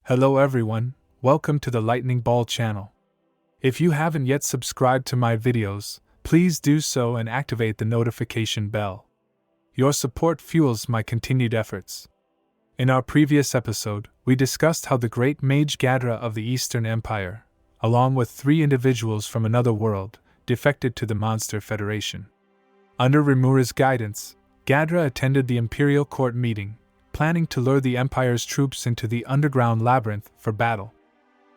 Hello everyone, welcome to the Lightning Ball channel. If you haven't yet subscribed to my videos, please do so and activate the notification bell. Your support fuels my continued efforts. In our previous episode, we discussed how the great mage Gadra of the Eastern Empire, along with 3 individuals from another world, defected to the Monster Federation. Under Rimuru's guidance, Gadra attended the Imperial court meeting, planning to lure the Empire's troops into the underground labyrinth for battle.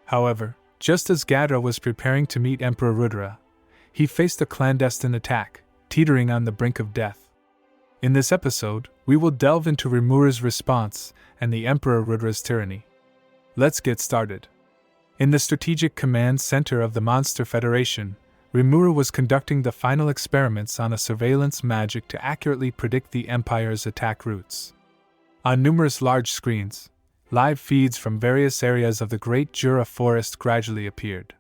However, just as Gadra was preparing to meet Emperor Rudra, he faced a clandestine attack, teetering on the brink of death. In this episode, we will delve into Rimuru's response and the Emperor Rudra's tyranny. Let's get started. In the Strategic Command Center of the Monster Federation, Rimuru was conducting the final experiments on a surveillance magic to accurately predict the Empire's attack routes. On numerous large screens, live feeds from various areas of the Great Jura Forest gradually appeared.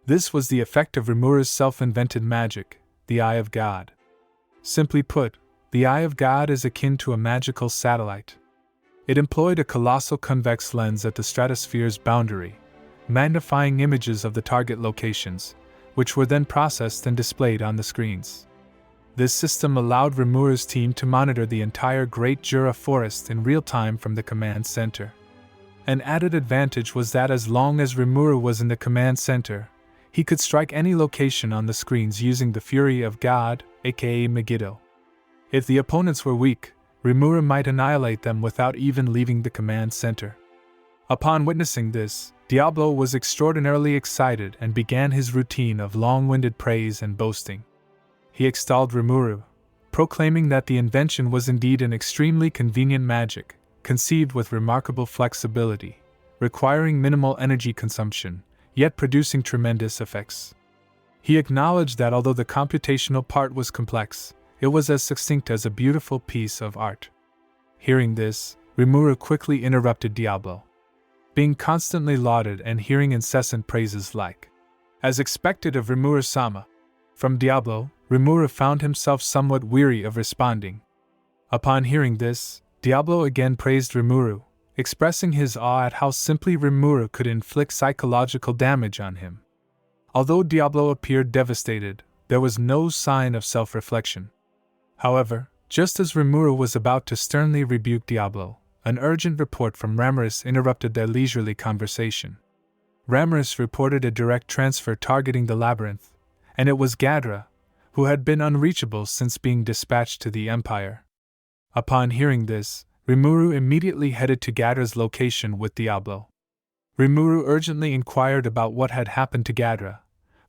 This was the effect of Rimuru's self-invented magic, the Eye of God. Simply put, the Eye of God is akin to a magical satellite. It employed a colossal convex lens at the stratosphere's boundary, magnifying images of the target locations, which were then processed and displayed on the screens. This system allowed Rimuru's team to monitor the entire Great Jura Forest in real time from the command center. An added advantage was that as long as Rimuru was in the command center, he could strike any location on the screens using the Fury of God, aka Megiddo. If the opponents were weak, Rimuru might annihilate them without even leaving the command center. Upon witnessing this, Diablo was extraordinarily excited and began his routine of long-winded praise and boasting. He extolled Rimuru, proclaiming that the invention was indeed an extremely convenient magic, conceived with remarkable flexibility, requiring minimal energy consumption, yet producing tremendous effects. He acknowledged that although the computational part was complex, it was as succinct as a beautiful piece of art. Hearing this, Rimuru quickly interrupted Diablo. Being constantly lauded and hearing incessant praises as expected of Rimuru-sama, from Diablo, Rimuru found himself somewhat weary of responding. Upon hearing this, Diablo again praised Rimuru, expressing his awe at how simply Rimuru could inflict psychological damage on him. Although Diablo appeared devastated, there was no sign of self-reflection. However, just as Rimuru was about to sternly rebuke Diablo, an urgent report from Ramirez interrupted their leisurely conversation. Ramirez reported a direct transfer targeting the labyrinth, and it was Gadra, who had been unreachable since being dispatched to the Empire. Upon hearing this, Rimuru immediately headed to Gadra's location with Diablo. Rimuru urgently inquired about what had happened to Gadra,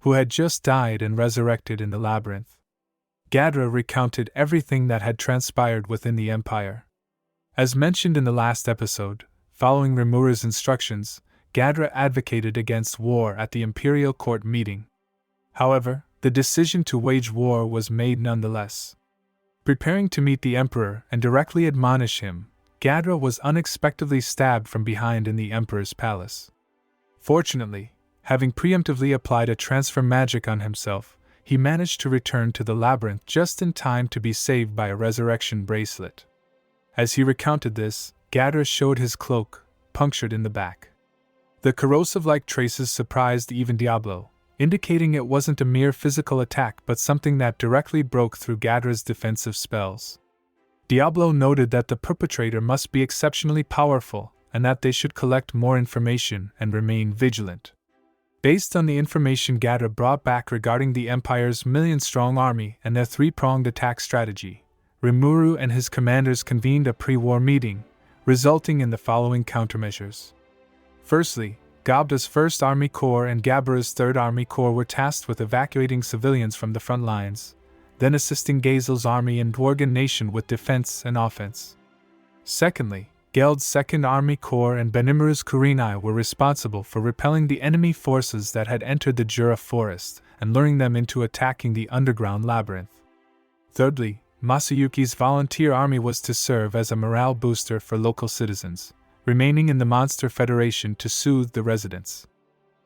who had just died and resurrected in the labyrinth. Gadra recounted everything that had transpired within the Empire. As mentioned in the last episode, following Rimuru's instructions, Gadra advocated against war at the Imperial court meeting. However, the decision to wage war was made nonetheless. Preparing to meet the Emperor and directly admonish him, Gadra was unexpectedly stabbed from behind in the Emperor's palace. Fortunately, having preemptively applied a transfer magic on himself, he managed to return to the labyrinth just in time to be saved by a resurrection bracelet. As he recounted this, Gadra showed his cloak, punctured in the back. The corrosive-like traces surprised even Diablo, indicating it wasn't a mere physical attack but something that directly broke through Gadra's defensive spells. Diablo noted that the perpetrator must be exceptionally powerful and that they should collect more information and remain vigilant. Based on the information Gadra brought back regarding the Empire's million-strong army and their 3-pronged attack strategy, Rimuru and his commanders convened a pre-war meeting, resulting in the following countermeasures. Firstly, Gadra's 1st Army Corps and Gabra's 3rd Army Corps were tasked with evacuating civilians from the front lines, then assisting Gazel's army and Dworgen Nation with defense and offense. Secondly, Geld's 2nd Army Corps and Benimaru's Kurenai were responsible for repelling the enemy forces that had entered the Jura Forest and luring them into attacking the underground labyrinth. Thirdly, Masayuki's volunteer army was to serve as a morale booster for local citizens, remaining in the Monster Federation to soothe the residents.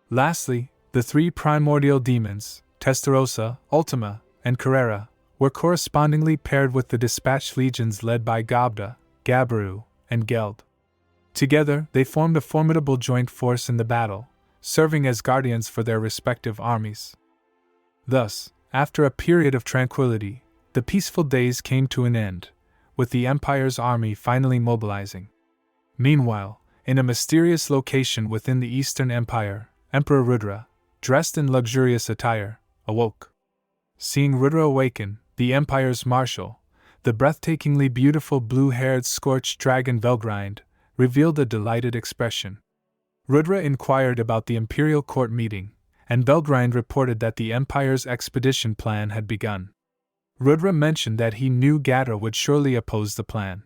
Lastly, the 3 primordial demons, Testarossa, Ultima, and Carrera, were correspondingly paired with the dispatched legions led by Gadra, Gabaru, and Geld. Together, they formed a formidable joint force in the battle, serving as guardians for their respective armies. Thus, after a period of tranquility, the peaceful days came to an end, with the Empire's army finally mobilizing. Meanwhile, in a mysterious location within the Eastern Empire, Emperor Rudra, dressed in luxurious attire, awoke. Seeing Rudra awaken, the Empire's marshal, the breathtakingly beautiful blue-haired scorched dragon Velgrind, revealed a delighted expression. Rudra inquired about the Imperial court meeting, and Velgrind reported that the Empire's expedition plan had begun. Rudra mentioned that he knew Gadra would surely oppose the plan.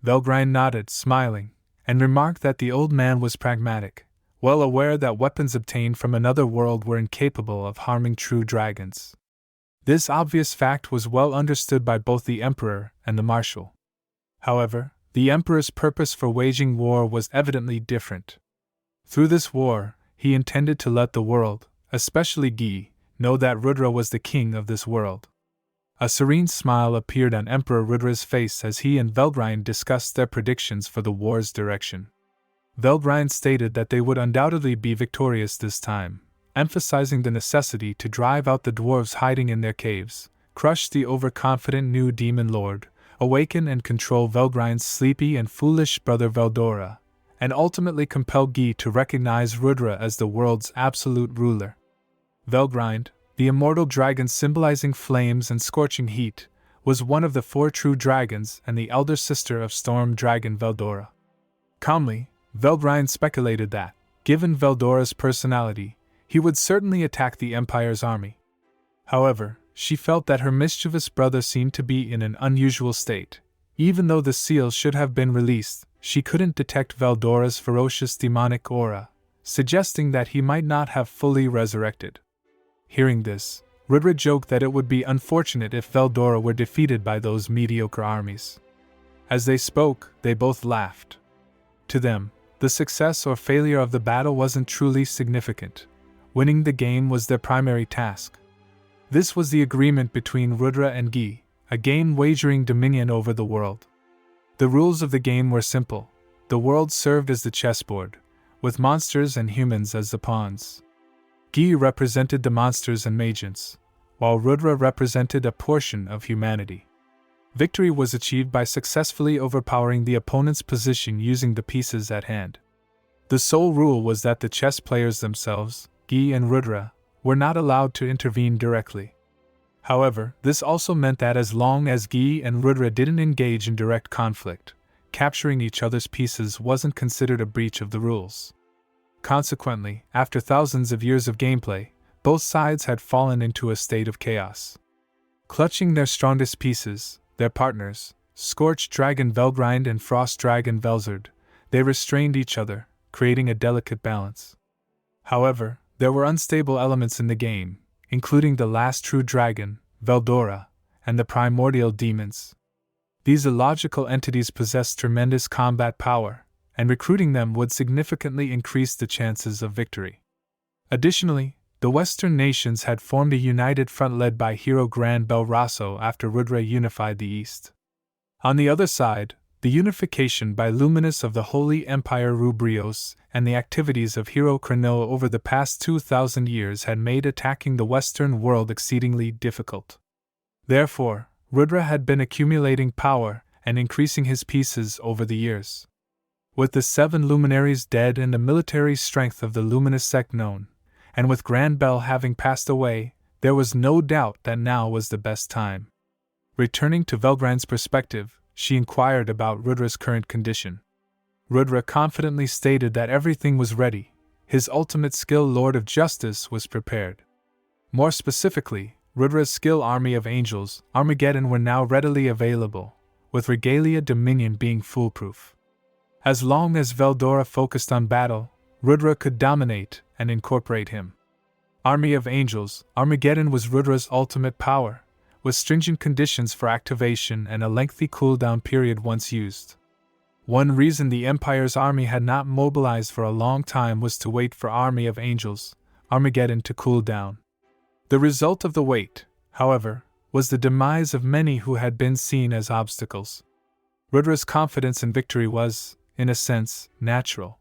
Velgrind nodded, smiling, and remarked that the old man was pragmatic, well aware that weapons obtained from another world were incapable of harming true dragons. This obvious fact was well understood by both the Emperor and the Marshal. However, the Emperor's purpose for waging war was evidently different. Through this war, he intended to let the world, especially Guy, know that Rudra was the king of this world. A serene smile appeared on Emperor Rudra's face as he and Velgrind discussed their predictions for the war's direction. Velgrind stated that they would undoubtedly be victorious this time, emphasizing the necessity to drive out the dwarves hiding in their caves, crush the overconfident new demon lord, awaken and control Velgrind's sleepy and foolish brother Veldora, and ultimately compel Guy to recognize Rudra as the world's absolute ruler. Velgrind, the immortal dragon symbolizing flames and scorching heat, was one of the 4 true dragons and the elder sister of storm dragon Veldora. Calmly, Velgrind speculated that, given Veldora's personality, he would certainly attack the Empire's army. However, she felt that her mischievous brother seemed to be in an unusual state. Even though the seal should have been released, she couldn't detect Veldora's ferocious demonic aura, suggesting that he might not have fully resurrected. Hearing this, Rudra joked that it would be unfortunate if Veldora were defeated by those mediocre armies. As they spoke, they both laughed. To them, the success or failure of the battle wasn't truly significant. Winning the game was their primary task. This was the agreement between Rudra and Guy, a game wagering dominion over the world. The rules of the game were simple. The world served as the chessboard, with monsters and humans as the pawns. Guy represented the monsters and magians, while Rudra represented a portion of humanity. Victory was achieved by successfully overpowering the opponent's position using the pieces at hand. The sole rule was that the chess players themselves, Guy and Rudra, were not allowed to intervene directly. However, this also meant that as long as Guy and Rudra didn't engage in direct conflict, capturing each other's pieces wasn't considered a breach of the rules. Consequently, after thousands of years of gameplay, both sides had fallen into a state of chaos. Clutching their strongest pieces, their partners, Scorched Dragon Velgrind and Frost Dragon Velzard, they restrained each other, creating a delicate balance. However, there were unstable elements in the game, including the last true dragon, Veldora, and the primordial demons. These illogical entities possessed tremendous combat power, and recruiting them would significantly increase the chances of victory. Additionally, the Western nations had formed a united front led by hero Gran Bel Rosso after Rudra unified the East. On the other side, the unification by Luminous of the Holy Empire Rubrios and the activities of Hero Cronoa over the past 2,000 years had made attacking the Western world exceedingly difficult. Therefore, Rudra had been accumulating power and increasing his pieces over the years. With the 7 luminaries dead and the military strength of the Luminous sect known, and with Gran Bel having passed away, there was no doubt that now was the best time. Returning to Velgrind's perspective, she inquired about Rudra's current condition. Rudra confidently stated that everything was ready. His ultimate skill Lord of Justice was prepared. More specifically, Rudra's skill Army of Angels, Armageddon were now readily available, with Regalia Dominion being foolproof. As long as Veldora focused on battle, Rudra could dominate and incorporate him. Army of Angels, Armageddon was Rudra's ultimate power, with stringent conditions for activation and a lengthy cooldown period once used. One reason the Empire's army had not mobilized for a long time was to wait for Army of Angels, Armageddon to cool down. The result of the wait, however, was the demise of many who had been seen as obstacles. Rudra's confidence in victory was, in a sense, natural.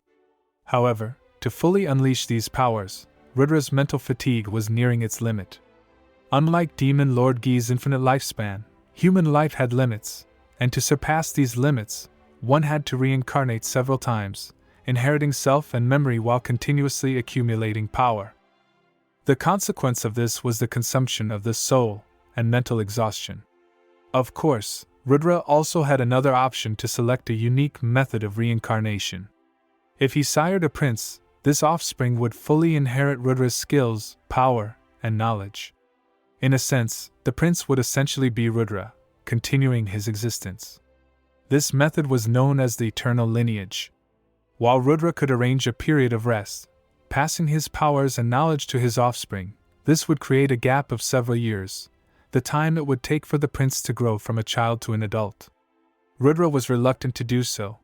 However, to fully unleash these powers, Rudra's mental fatigue was nearing its limit. Unlike Demon Lord Gi's infinite lifespan, human life had limits, and to surpass these limits, one had to reincarnate several times, inheriting self and memory while continuously accumulating power. The consequence of this was the consumption of the soul and mental exhaustion. Of course, Rudra also had another option to select a unique method of reincarnation. If he sired a prince, this offspring would fully inherit Rudra's skills, power, and knowledge. In a sense, the prince would essentially be Rudra, continuing his existence. This method was known as the eternal lineage. While Rudra could arrange a period of rest, passing his powers and knowledge to his offspring, this would create a gap of several years, the time it would take for the prince to grow from a child to an adult. Rudra was reluctant to do so.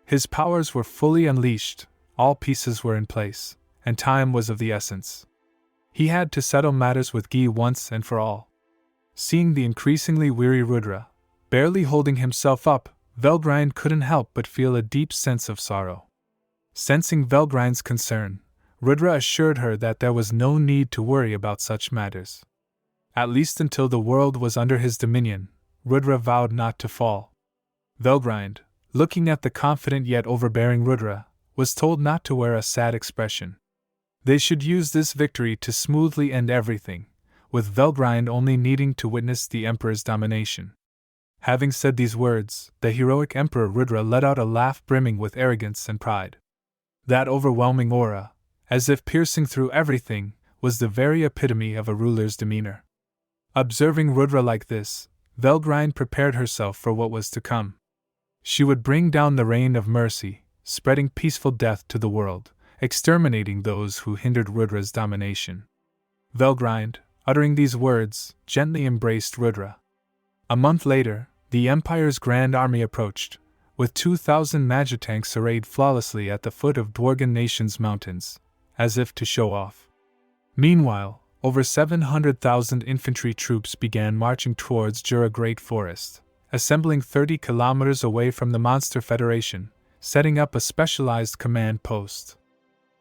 His powers were fully unleashed, all pieces were in place, and time was of the essence. He had to settle matters with Gi once and for all. Seeing the increasingly weary Rudra, barely holding himself up, Velgrind couldn't help but feel a deep sense of sorrow. Sensing Velgrind's concern, Rudra assured her that there was no need to worry about such matters. At least until the world was under his dominion, Rudra vowed not to fall. Velgrind, looking at the confident yet overbearing Rudra, was told not to wear a sad expression. They should use this victory to smoothly end everything, with Velgrind only needing to witness the Emperor's domination. Having said these words, the heroic Emperor Rudra let out a laugh brimming with arrogance and pride. That overwhelming aura, as if piercing through everything, was the very epitome of a ruler's demeanor. Observing Rudra like this, Velgrind prepared herself for what was to come. She would bring down the rain of mercy, spreading peaceful death to the world, exterminating those who hindered Rudra's domination. Velgrind, uttering these words, gently embraced Rudra. A month later, the Empire's grand army approached, with 2,000 Magitanks arrayed flawlessly at the foot of Dwargan Nation's mountains, as if to show off. Meanwhile, over 700,000 infantry troops began marching towards Jura Great Forest, assembling 30 kilometers away from the Monster Federation, setting up a specialized command post.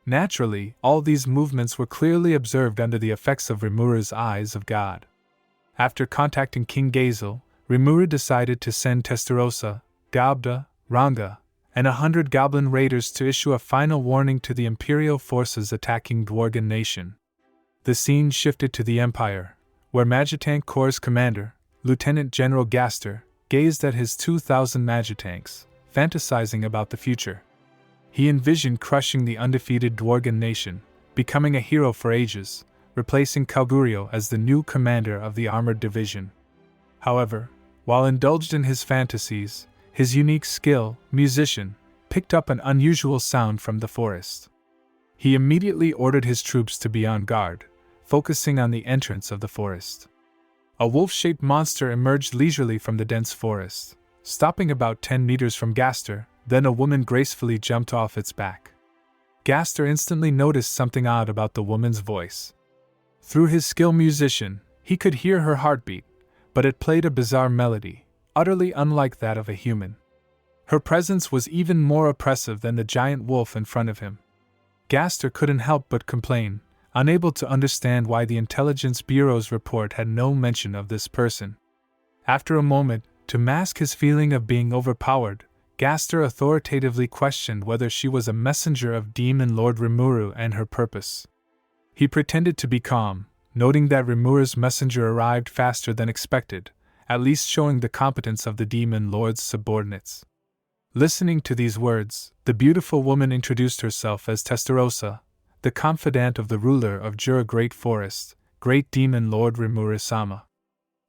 Naturally, all these movements were clearly observed under the effects of Rimuru's Eyes of God. After contacting King Gazel, Rimuru decided to send Testarossa, Gadra, Ranga, and 100 goblin raiders to issue a final warning to the Imperial forces attacking Dwargan Nation. The scene shifted to the Empire, where Magitank Corps' commander, Lieutenant General Gaster, gazed at his 2,000 Magitanks, fantasizing about the future. He envisioned crushing the undefeated Dwargan Nation, becoming a hero for ages, replacing Kalgurio as the new commander of the armored division. However, while indulged in his fantasies, his unique skill, musician, picked up an unusual sound from the forest. He immediately ordered his troops to be on guard, focusing on the entrance of the forest. A wolf-shaped monster emerged leisurely from the dense forest, stopping about 10 meters from Gaster. Then a woman gracefully jumped off its back. Gaster instantly noticed something odd about the woman's voice. Through his skilled musician, he could hear her heartbeat, but it played a bizarre melody, utterly unlike that of a human. Her presence was even more oppressive than the giant wolf in front of him. Gaster couldn't help but complain, unable to understand why the Intelligence Bureau's report had no mention of this person. After a moment, to mask his feeling of being overpowered, Gaster authoritatively questioned whether she was a messenger of Demon Lord Rimuru and her purpose. He pretended to be calm, noting that Rimuru's messenger arrived faster than expected, at least showing the competence of the Demon Lord's subordinates. Listening to these words, the beautiful woman introduced herself as Testarossa, the confidant of the ruler of Jura Great Forest, Great Demon Lord Rimuru-sama.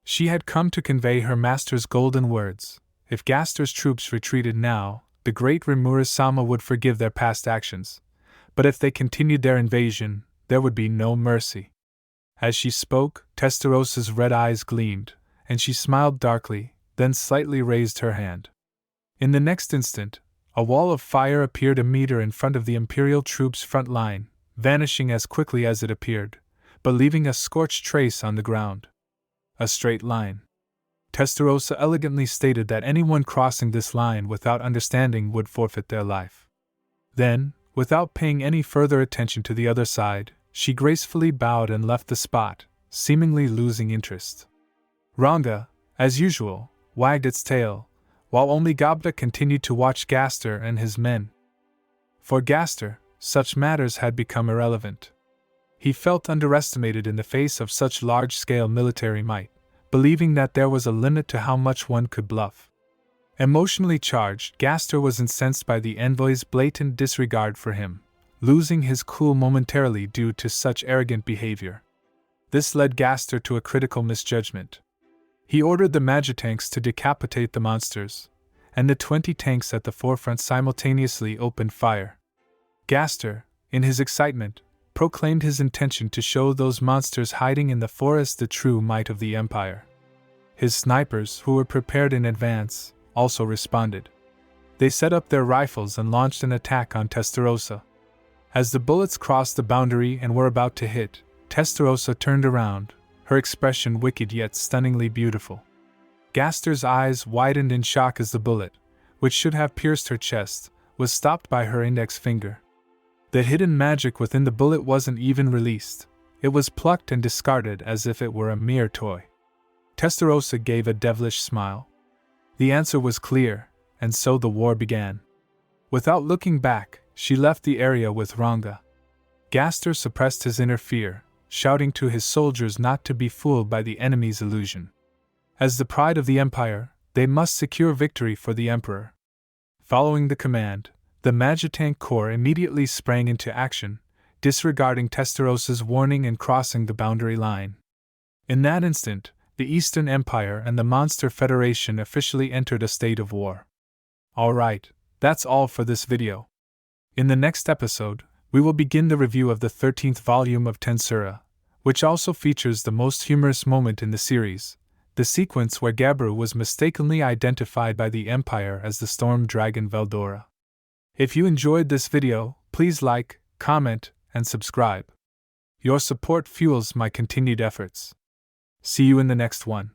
She had come to convey her master's golden words. If Gaster's troops retreated now, the great Rimuru-sama would forgive their past actions, but if they continued their invasion, there would be no mercy. As she spoke, Testarossa's red eyes gleamed, and she smiled darkly, then slightly raised her hand. In the next instant, a wall of fire appeared a meter in front of the Imperial troops' front line, vanishing as quickly as it appeared, but leaving a scorched trace on the ground. A straight line. Testarossa elegantly stated that anyone crossing this line without understanding would forfeit their life. Then, without paying any further attention to the other side, she gracefully bowed and left the spot, seemingly losing interest. Rhonda, as usual, wagged its tail, while only Gadra continued to watch Gaster and his men. For Gaster, such matters had become irrelevant. He felt underestimated in the face of such large-scale military might, believing that there was a limit to how much one could bluff. Emotionally charged, Gaster was incensed by the envoy's blatant disregard for him, losing his cool momentarily due to such arrogant behavior. This led Gaster to a critical misjudgment. He ordered the Magitanks to decapitate the monsters, and the 20 tanks at the forefront simultaneously opened fire. Gaster, in his excitement, proclaimed his intention to show those monsters hiding in the forest the true might of the Empire. His snipers, who were prepared in advance, also responded. They set up their rifles and launched an attack on Testarossa. As the bullets crossed the boundary and were about to hit, Testarossa turned around, her expression wicked yet stunningly beautiful. Gaster's eyes widened in shock as the bullet, which should have pierced her chest, was stopped by her index finger. The hidden magic within the bullet wasn't even released. It was plucked and discarded as if it were a mere toy. Testarossa gave a devilish smile. The answer was clear, and so the war began. Without looking back, she left the area with Rhonda. Gaster suppressed his inner fear, shouting to his soldiers not to be fooled by the enemy's illusion. As the pride of the Empire, they must secure victory for the Emperor. Following the command, the Magitank Corps immediately sprang into action, disregarding Testarossa's warning and crossing the boundary line. In that instant, the Eastern Empire and the Monster Federation officially entered a state of war. Alright, that's all for this video. In the next episode, we will begin the review of the 13th volume of Tensura, which also features the most humorous moment in the series, the sequence where Gadra was mistakenly identified by the Empire as the storm dragon Veldora. If you enjoyed this video, please like, comment, and subscribe. Your support fuels my continued efforts. See you in the next one.